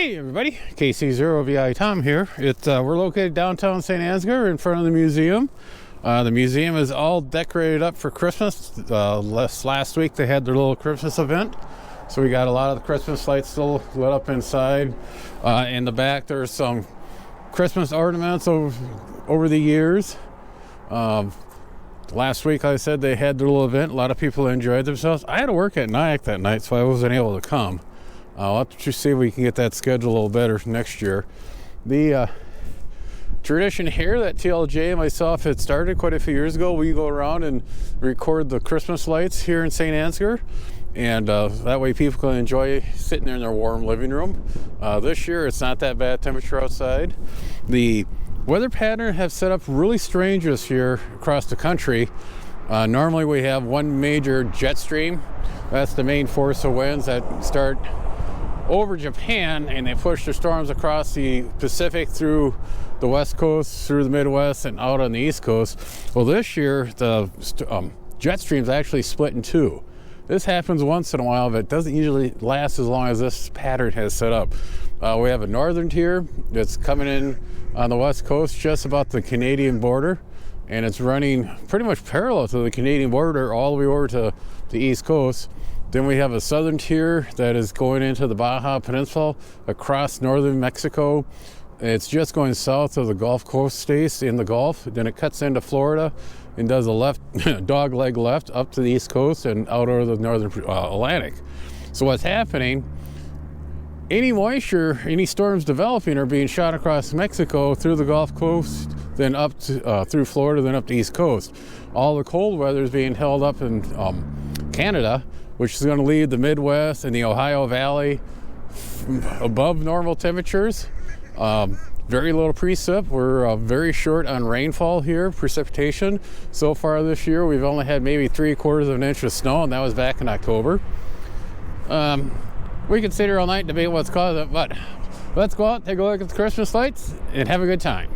Hey everybody, KC0VI Tom here. We're located downtown St. Ansgar in front of the museum. The museum is all decorated up for Christmas. Last week they had their little Christmas event, so we got a lot of the Christmas lights still lit up inside. In the back there's some Christmas ornaments over the years. Last week, like I said, they had their little event. A lot of people enjoyed themselves. I had to work at Nyack that night, so I wasn't able to come. I'll have to see if we can get that schedule a little better next year. The tradition here that TLJ and myself had started quite a few years ago, we go around and record the Christmas lights here in St. Ansgar, and that way people can enjoy sitting there in their warm living room. This year, it's not that bad temperature outside. The weather pattern has set up really strange this year across the country. Normally we have one major jet stream. That's the main force of winds that start over Japan, and they push their storms across the Pacific through the West Coast, through the Midwest, and out on the East Coast. Well, this year the jet streams actually split in two. This happens once in a while, but it doesn't usually last as long as this pattern has set up. We have a northern tier that's coming in on the West Coast, just about the Canadian border, and it's running pretty much parallel to the Canadian border all the way over to the East Coast. Then we have a southern tier that is going into the Baja Peninsula across northern Mexico. It's just going south of the Gulf Coast states in the Gulf. Then it cuts into Florida and does a left dog leg left up to the East Coast and out over the northern Atlantic. So what's happening, any moisture, any storms developing are being shot across Mexico through the Gulf Coast, then up to, through Florida, then up the East Coast. All the cold weather is being held up in Canada, which is going to leave the Midwest and the Ohio Valley above normal temperatures. Very little precip. We're very short on rainfall here, precipitation. So far this year, we've only had maybe 3/4 of an inch of snow, and that was back in October. We could sit here all night and debate what's caused it, but let's go out, take a look at the Christmas lights, and have a good time.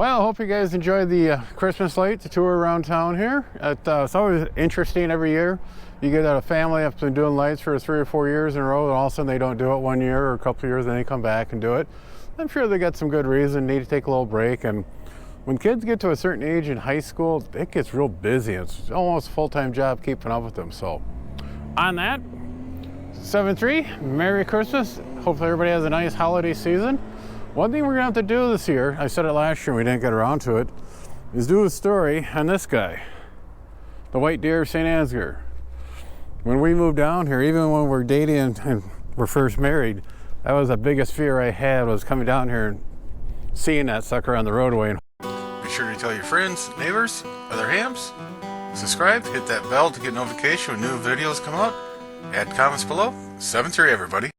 Well, I hope you guys enjoyed the Christmas lights, the tour around town here. It's always interesting every year. You get a family that's been doing lights for 3 or 4 years in a row, and all of a sudden they don't do it 1 year or a couple of years, and they come back and do it. I'm sure they got some good reason, need to take a little break. And when kids get to a certain age in high school, it gets real busy. It's almost a full-time job keeping up with them. So on that, 7-3, Merry Christmas. Hopefully everybody has a nice holiday season. One thing we're gonna have to do this year, I said it last year and we didn't get around to it, is do a story on this guy, the white deer of St. Ansgar. When we moved down here, even when we're dating and we're first married, that was the biggest fear I had, was coming down here and seeing that sucker on the roadway. Be sure to tell your friends, neighbors, other hams, subscribe, hit that bell to get notification when new videos come out, add comments below. 7-3 everybody.